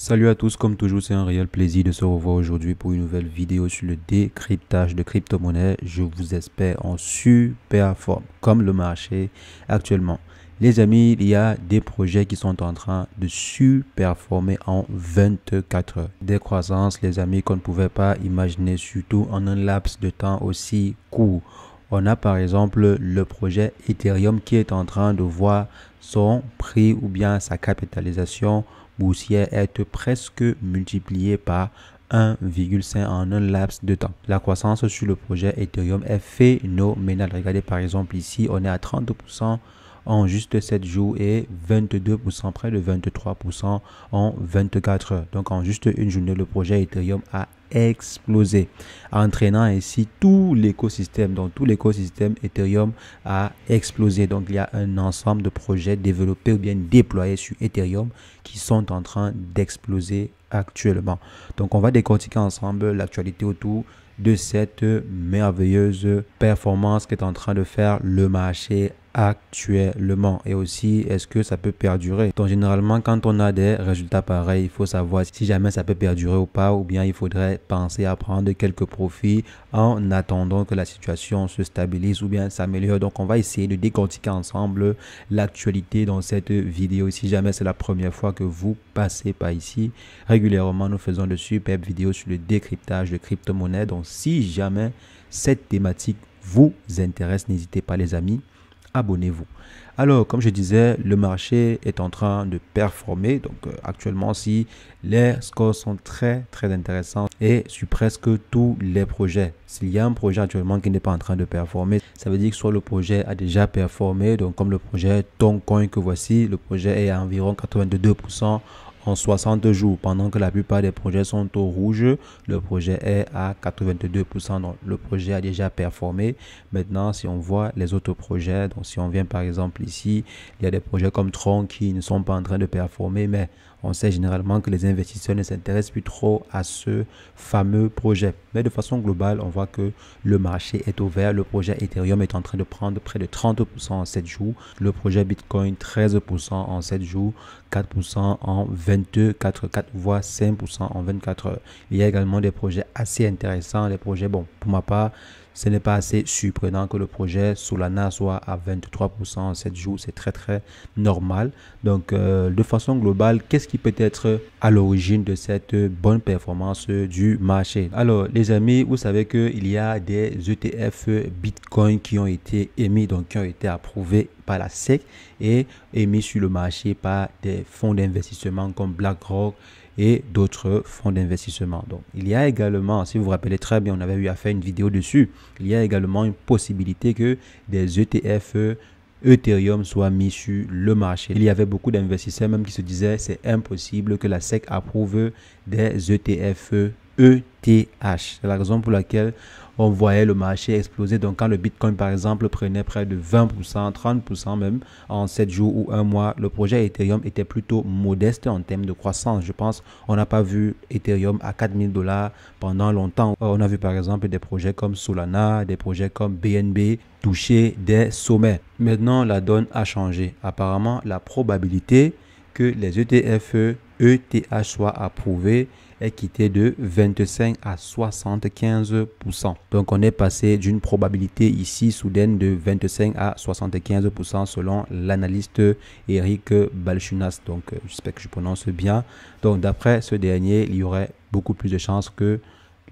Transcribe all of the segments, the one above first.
Salut à tous, comme toujours, c'est un réel plaisir de se revoir aujourd'hui pour une nouvelle vidéo sur le décryptage de crypto-monnaies. Je vous espère en super forme, comme le marché actuellement. Les amis, il y a des projets qui sont en train de surperformer en 24 heures. Des croissances, les amis, qu'on ne pouvait pas imaginer, surtout en un laps de temps aussi court. On a par exemple le projet Ethereum qui est en train de voir son prix ou bien sa capitalisation boursière être presque multipliée par 1,5 en un laps de temps. La croissance sur le projet Ethereum est phénoménale. Regardez par exemple ici, on est à 30% en juste 7 jours et 22%, près de 23% en 24 heures. Donc en juste une journée, le projet Ethereum a explosé, entraînant ainsi tout l'écosystème. Donc tout l'écosystème Ethereum a explosé. Donc il y a un ensemble de projets développés ou bien déployés sur Ethereum qui sont en train d'exploser actuellement. Donc on va décortiquer ensemble l'actualité autour de cette merveilleuse performance qu'est en train de faire le marché actuellement, et aussi est-ce que ça peut perdurer. Donc généralement quand on a des résultats pareils, il faut savoir si jamais ça peut perdurer ou pas, ou bien il faudrait penser à prendre quelques profits en attendant que la situation se stabilise ou bien s'améliore. Donc on va essayer de décortiquer ensemble l'actualité dans cette vidéo. Si jamais c'est la première fois que vous passez par ici, régulièrement nous faisons de superbes vidéos sur le décryptage de crypto-monnaies. Donc si jamais cette thématique vous intéresse, n'hésitez pas les amis, abonnez-vous. Alors, comme je disais, le marché est en train de performer. Donc, actuellement, si les scores sont très intéressants et sur presque tous les projets. S'il y a un projet actuellement qui n'est pas en train de performer, ça veut dire que soit le projet a déjà performé. Donc, comme le projet Toncoin que voici, le projet est à environ 82% en 60 jours, pendant que la plupart des projets sont au rouge. Le projet est à 82%, donc le projet a déjà performé. Maintenant, si on voit les autres projets, donc si on vient par exemple ici, il y a des projets comme Tron qui ne sont pas en train de performer, mais on sait généralement que les investisseurs ne s'intéressent plus trop à ce fameux projet. Mais de façon globale, on voit que le marché est ouvert. Le projet Ethereum est en train de prendre près de 30% en 7 jours. Le projet Bitcoin, 13% en 7 jours. 4% en 24, 4 voire 5% en 24 heures. Il y a également des projets assez intéressants. Les projets, bon, pour ma part, ce n'est pas assez surprenant que le projet Solana soit à 23% en 7 jours. C'est très normal. Donc, de façon globale, qu'est-ce qui peut être à l'origine de cette bonne performance du marché? Alors, les amis, vous savez qu'il y a des ETF Bitcoin qui ont été émis, donc qui ont été approuvés par la SEC et émis sur le marché par des fonds d'investissement comme BlackRock et d'autres fonds d'investissement. Donc, il y a également, si vous vous rappelez très bien, on avait eu à faire une vidéo dessus, il y a également une possibilité que des ETF Ethereum soient mis sur le marché. Il y avait beaucoup d'investisseurs même qui se disaient c'est impossible que la SEC approuve des ETF ETH. C'est la raison pour laquelle on voyait le marché exploser. Donc quand le Bitcoin par exemple prenait près de 20%, 30% même en 7 jours ou un mois, le projet Ethereum était plutôt modeste en termes de croissance. Je pense on n'a pas vu Ethereum à 4000 $ pendant longtemps. On a vu par exemple des projets comme Solana, des projets comme BNB toucher des sommets. Maintenant, la donne a changé. Apparemment, la probabilité que les ETF ETH soient approuvés est quittée de 25 à 75%. Donc, on est passé d'une probabilité ici soudaine de 25 à 75% selon l'analyste Eric Balchunas. Donc, j'espère que je prononce bien. Donc, d'après ce dernier, il y aurait beaucoup plus de chances que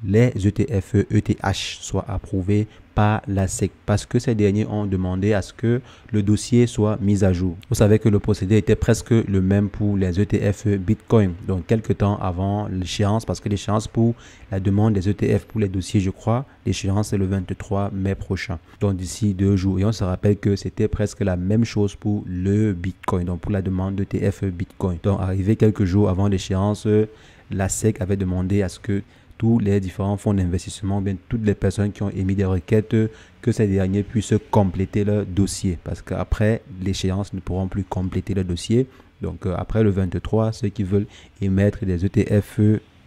les ETF ETH soient approuvés par la SEC parce que ces derniers ont demandé à ce que le dossier soit mis à jour. Vous savez que le procédé était presque le même pour les ETF Bitcoin. Donc, quelques temps avant l'échéance, parce que l'échéance pour la demande des ETF pour les dossiers, je crois, l'échéance est le 23 mai prochain. Donc, d'ici 2 jours. Et on se rappelle que c'était presque la même chose pour le Bitcoin, donc pour la demande d'ETF Bitcoin. Donc, arrivé quelques jours avant l'échéance, la SEC avait demandé à ce que tous les différents fonds d'investissement, bien toutes les personnes qui ont émis des requêtes, que ces derniers puissent compléter leur dossier. Parce qu'après l'échéance, ils ne pourront plus compléter le dossier. Donc après le 23, ceux qui veulent émettre des ETF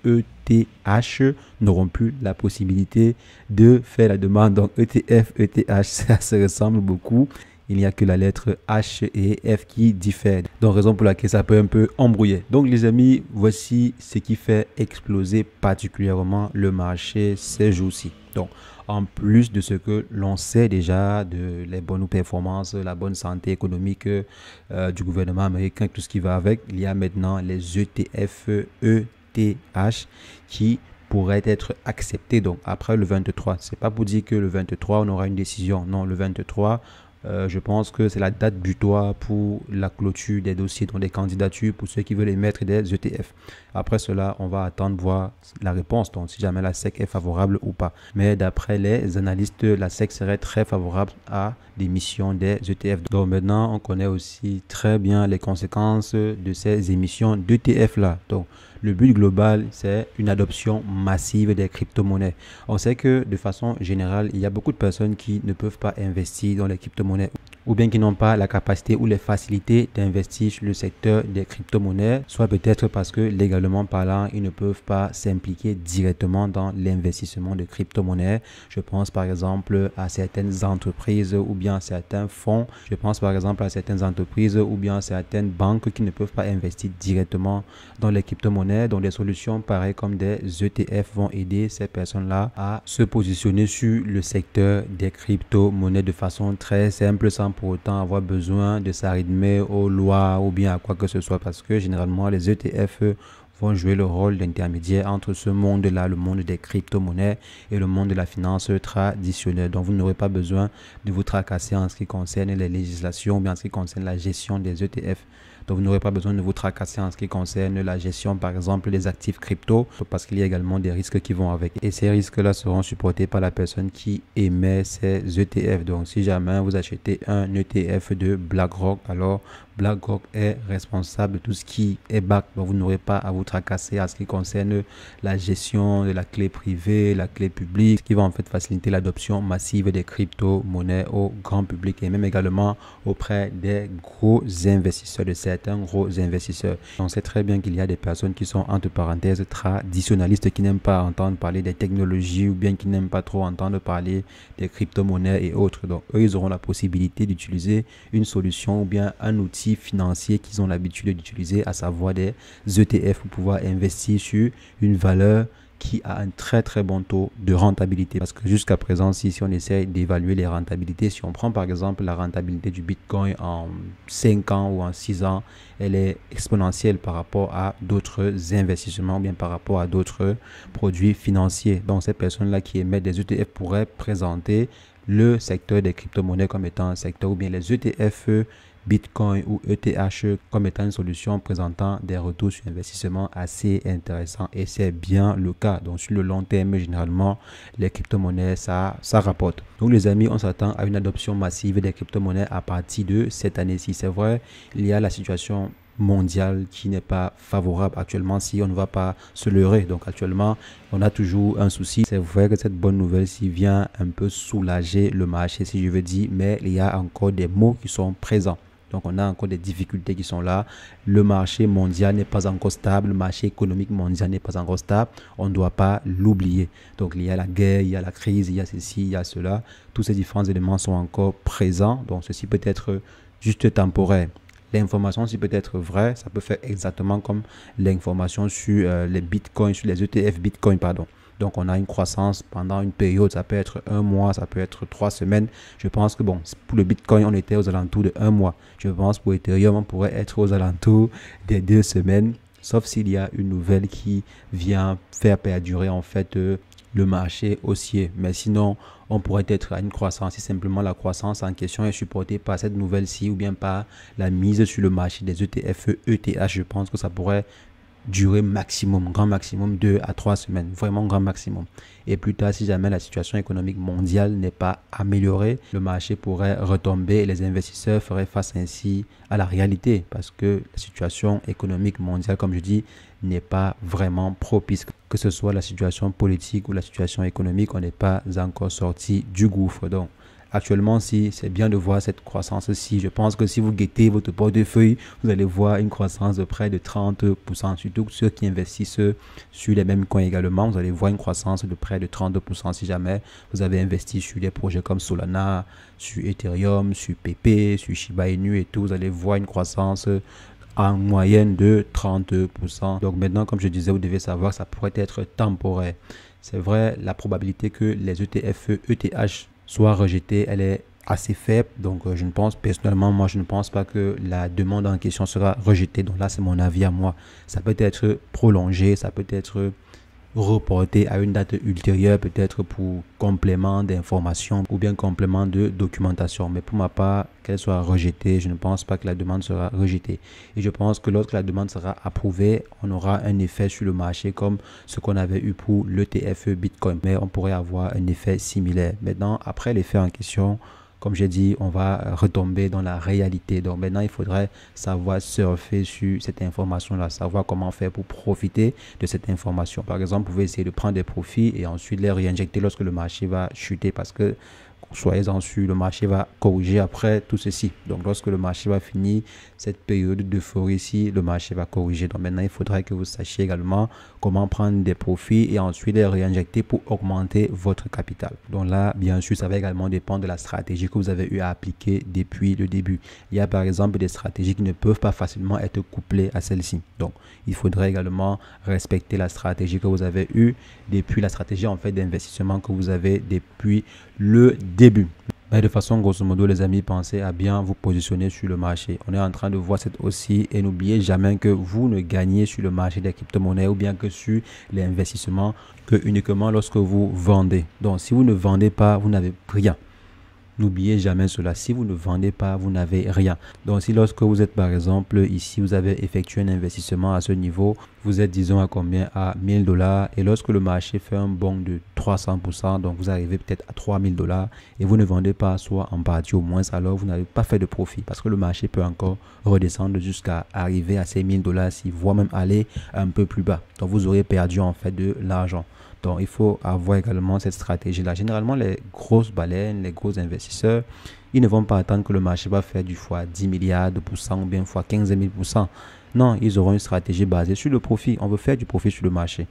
ETH n'auront plus la possibilité de faire la demande. Donc ETF, ETH, ça se ressemble beaucoup. il n'y a que la lettre H et F qui diffèrent. Donc raison pour laquelle ça peut un peu embrouiller. Donc les amis, voici ce qui fait exploser particulièrement le marché ces jours-ci. Donc en plus de ce que l'on sait déjà de les bonnes performances, la bonne santé économique du gouvernement américain, tout ce qui va avec, il y a maintenant les ETF, ETH qui pourrait être accepté donc après le 23. C'est pas pour dire que le 23 on aura une décision. Non, le 23, je pense que c'est la date butoir pour la clôture des dossiers, donc des candidatures pour ceux qui veulent émettre des ETF. Après cela, on va attendre voir la réponse, donc si jamais la SEC est favorable ou pas. Mais d'après les analystes, la SEC serait très favorable à l'émission des ETF. Donc maintenant, on connaît aussi très bien les conséquences de ces émissions d'ETF là. Donc le but global, c'est une adoption massive des crypto-monnaies. On sait que de façon générale, il y a beaucoup de personnes qui ne peuvent pas investir dans les crypto-monnaies ou bien qui n'ont pas la capacité ou les facilités d'investir sur le secteur des crypto-monnaies, soit peut-être parce que légalement parlant, ils ne peuvent pas s'impliquer directement dans l'investissement de crypto-monnaies. Je pense par exemple à certaines entreprises ou bien certains fonds. Je pense par exemple à certaines entreprises ou bien certaines banques qui ne peuvent pas investir directement dans les crypto-monnaies. Donc des solutions pareilles comme des ETF vont aider ces personnes-là à se positionner sur le secteur des crypto-monnaies de façon très simple, sans pour autant avoir besoin de s'arrimer aux lois ou bien à quoi que ce soit, parce que généralement les ETF vont jouer le rôle d'intermédiaire entre ce monde-là, le monde des crypto-monnaies et le monde de la finance traditionnelle. Donc vous n'aurez pas besoin de vous tracasser en ce qui concerne les législations ou bien en ce qui concerne la gestion des ETF. Donc vous n'aurez pas besoin de vous tracasser en ce qui concerne la gestion par exemple des actifs crypto, parce qu'il y a également des risques qui vont avec. Et ces risques-là seront supportés par la personne qui émet ces ETF. Donc si jamais vous achetez un ETF de BlackRock, alors BlackRock est responsable de tout ce qui est back. Donc vous n'aurez pas à vous tracasser en ce qui concerne la gestion de la clé privée, la clé publique, ce qui va en fait faciliter l'adoption massive des crypto-monnaies au grand public et même également auprès des gros investisseurs, de certains gros investisseurs. On sait très bien qu'il y a des personnes qui sont entre parenthèses traditionnalistes, qui n'aiment pas entendre parler des technologies ou bien qui n'aiment pas trop entendre parler des crypto-monnaies et autres. Donc eux, ils auront la possibilité d'utiliser une solution ou bien un outil financiers qu'ils ont l'habitude d'utiliser, à savoir des ETF pour pouvoir investir sur une valeur qui a un très très bon taux de rentabilité. Parce que jusqu'à présent, si on essaie d'évaluer les rentabilités, si on prend par exemple la rentabilité du Bitcoin en 5 ans ou en 6 ans, elle est exponentielle par rapport à d'autres investissements ou bien par rapport à d'autres produits financiers. Donc ces personnes-là qui émettent des ETF pourraient présenter le secteur des crypto-monnaies comme étant un secteur, ou bien les ETF Bitcoin ou ETH comme étant une solution présentant des retours sur investissement assez intéressants, et c'est bien le cas. Donc sur le long terme, généralement les crypto-monnaies ça rapporte. Donc les amis, on s'attend à une adoption massive des crypto-monnaies à partir de cette année-ci. C'est vrai, il y a la situation mondiale qui n'est pas favorable actuellement, si on ne va pas se leurrer. Donc actuellement on a toujours un souci. C'est vrai que cette bonne nouvelle-ci vient un peu soulager le marché, si je veux dire, mais il y a encore des maux qui sont présents. Donc on a encore des difficultés qui sont là. Le marché mondial n'est pas encore stable. Le marché économique mondial n'est pas encore stable. On ne doit pas l'oublier. Donc il y a la guerre, il y a la crise, il y a ceci, il y a cela. Tous ces différents éléments sont encore présents. Donc ceci peut être juste temporaire. L'information, si peut être vraie, ça peut faire exactement comme l'information sur les bitcoins, sur les ETF bitcoin, pardon. Donc, on a une croissance pendant une période, ça peut être un mois, ça peut être 3 semaines. Je pense que, bon, pour le Bitcoin, on était aux alentours de 1 mois. Je pense pour Ethereum, on pourrait être aux alentours des 2 semaines, sauf s'il y a une nouvelle qui vient faire perdurer, en fait, le marché haussier. Mais sinon, on pourrait être à une croissance si simplement la croissance en question est supportée par cette nouvelle-ci ou bien par la mise sur le marché des ETF, ETH. Je pense que ça pourrait durer maximum, grand maximum 2 à 3 semaines, vraiment grand maximum. Et plus tard, si jamais la situation économique mondiale n'est pas améliorée, le marché pourrait retomber et les investisseurs feraient face ainsi à la réalité, parce que la situation économique mondiale, comme je dis, n'est pas vraiment propice. Que ce soit la situation politique ou la situation économique, on n'est pas encore sorti du gouffre. Donc, actuellement, si c'est bien de voir cette croissance-ci. Je pense que si vous guettez votre portefeuille, vous allez voir une croissance de près de 30%. Surtout ceux qui investissent sur les mêmes coins également, vous allez voir une croissance de près de 30% si jamais vous avez investi sur des projets comme Solana, sur Ethereum, sur PP, sur Shiba Inu et tout. Vous allez voir une croissance en moyenne de 30%. Donc maintenant, comme je disais, vous devez savoir que ça pourrait être temporaire. C'est vrai, la probabilité que les ETF, ETH soient rejetés, elle est assez faible. Donc je ne pense, personnellement, moi je ne pense pas que la demande en question sera rejetée. Donc là, c'est mon avis à moi. Ça peut être prolongé, ça peut être reporté à une date ultérieure, peut-être pour complément d'information ou bien complément de documentation. Mais pour ma part, qu'elle soit rejetée, je ne pense pas que la demande sera rejetée. Et je pense que lorsque la demande sera approuvée, on aura un effet sur le marché comme ce qu'on avait eu pour l'ETF Bitcoin. Mais on pourrait avoir un effet similaire. Maintenant, après l'effet en question, comme j'ai dit, on va retomber dans la réalité. Donc maintenant, il faudrait savoir surfer sur cette information-là, savoir comment faire pour profiter de cette information. Par exemple, vous pouvez essayer de prendre des profits et ensuite les réinjecter lorsque le marché va chuter parce que, soyez-en sûrs, le marché va corriger après tout ceci. Donc lorsque le marché va finir cette période d'euphorie ici, le marché va corriger. Donc maintenant, il faudrait que vous sachiez également comment prendre des profits et ensuite les réinjecter pour augmenter votre capital. Donc là, bien sûr, ça va également dépendre de la stratégie que vous avez eu à appliquer depuis le début. Il y a par exemple des stratégies qui ne peuvent pas facilement être couplées à celle-ci. Donc, il faudrait également respecter la stratégie que vous avez eue depuis la stratégie en fait d'investissement que vous avez depuis le début. Mais de façon grosso modo, les amis, pensez à bien vous positionner sur le marché. On est en train de voir cette hausse-ci et n'oubliez jamais que vous ne gagnez sur le marché des crypto-monnaies ou bien que sur les investissements que uniquement lorsque vous vendez. Donc, si vous ne vendez pas, vous n'avez rien. N'oubliez jamais cela. Si vous ne vendez pas, vous n'avez rien. Donc, si lorsque vous êtes par exemple ici, vous avez effectué un investissement à ce niveau, vous êtes disons à combien? À 1000 $. Et lorsque le marché fait un bond de 300%, donc vous arrivez peut-être à 3000 $ et vous ne vendez pas, soit en partie au moins, alors vous n'avez pas fait de profit parce que le marché peut encore redescendre jusqu'à arriver à ces 1000 $, voire même aller un peu plus bas. Donc, vous aurez perdu en fait de l'argent. Donc, il faut avoir également cette stratégie-là. Généralement, les grosses baleines, les gros investisseurs, ils ne vont pas attendre que le marché va faire du fois 10 milliards de pourcents ou bien fois 15 000%. Non, ils auront une stratégie basée sur le profit. On veut faire du profit sur le marché.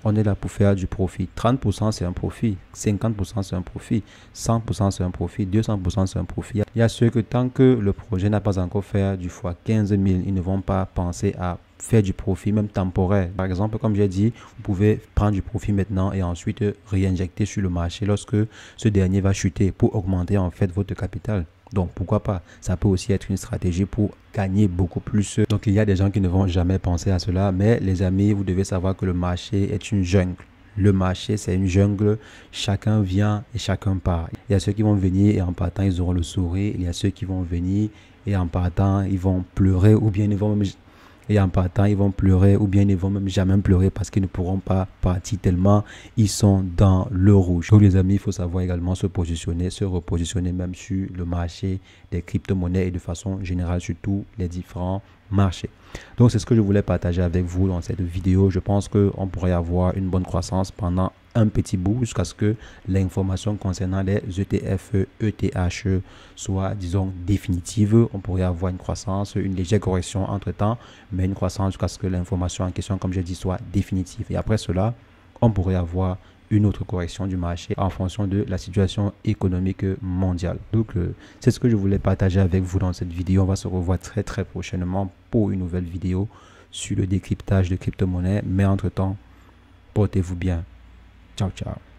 On est là pour faire du profit. 30% c'est un profit, 50% c'est un profit, 100% c'est un profit, 200% c'est un profit. Il y a ceux que tant que le projet n'a pas encore fait du fois 15 000, ils ne vont pas penser à faire du profit, même temporaire. Par exemple, comme j'ai dit, vous pouvez prendre du profit maintenant et ensuite réinjecter sur le marché lorsque ce dernier va chuter pour augmenter en fait votre capital. Donc, pourquoi pas? Ça peut aussi être une stratégie pour gagner beaucoup plus. Donc, il y a des gens qui ne vont jamais penser à cela. Mais les amis, vous devez savoir que le marché est une jungle. Le marché, c'est une jungle. Chacun vient et chacun part. Il y a ceux qui vont venir et en partant, ils auront le sourire. Il y a ceux qui vont venir et en partant, ils vont pleurer ou bien ils vont même... Et en partant, ils vont pleurer ou bien ils ne vont même jamais pleurer parce qu'ils ne pourront pas partir tellement ils sont dans le rouge. Donc les amis, il faut savoir également se positionner, se repositionner même sur le marché des crypto-monnaies et de façon générale sur tous les différents marchés. Donc c'est ce que je voulais partager avec vous dans cette vidéo. Je pense qu'on pourrait avoir une bonne croissance pendant un petit bout jusqu'à ce que l'information concernant les ETF, ETH soit, disons, définitive. On pourrait avoir une croissance, une légère correction entre temps, mais une croissance jusqu'à ce que l'information en question, comme j'ai dit, soit définitive. Et après cela, on pourrait avoir une autre correction du marché en fonction de la situation économique mondiale. Donc, c'est ce que je voulais partager avec vous dans cette vidéo. On va se revoir très prochainement pour une nouvelle vidéo sur le décryptage de crypto-monnaies. Mais entre-temps, portez-vous bien. Ciao, ciao.